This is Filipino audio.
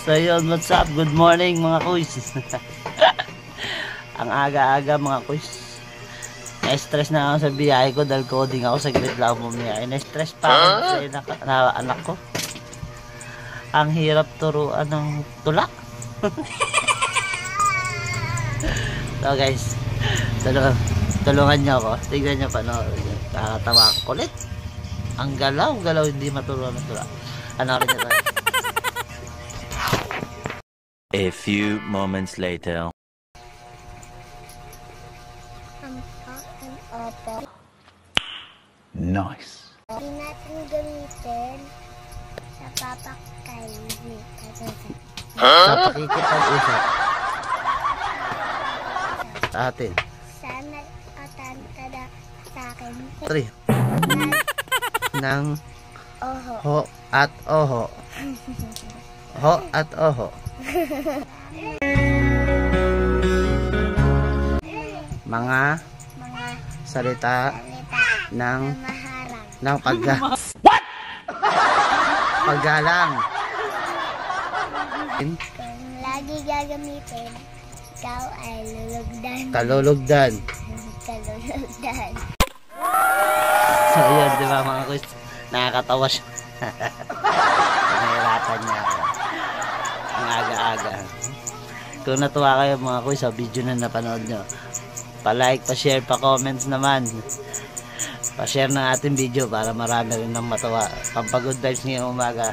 So yun, what's up? Good morning mga kuys. Ang aga-aga mga kuys. Na-stress na ako sa biyahe ko dahil coding ako, saglit lang ako bumiyahe. Na-stress pa ako sa anak ko. Ang hirap turuan ng tulak. So guys, tulungan nyo ako. Tignan nyo pa, no? Kakatawa, kulit. Ang galaw-galaw, hindi maturuan ng tulak. Ano rin nyo tayo? A few moments later. Nice. Hindi natin gamitin sa papakainin. Sa pakikipag-usap sa atin. Sana katantada sa akin. 3 ng Oho. ho at oho. Ho at oho. Mga salita ng maharang. paggalang. Kung lagi gagamitin, ikaw ay lulugdan. Kalulugdan. Kalulugdan. So yun, di ba mga kuys? Nakakatawa siya. Nahirapan niya ako. Ang aga-aga. Kung natuwa kayo mga kuys sa video na napanood nyo, pa-like, pa-share, pa-comments naman. Pa-share ng ating video para marami rin nang matawa. Pampag-good vibes ngayong umaga.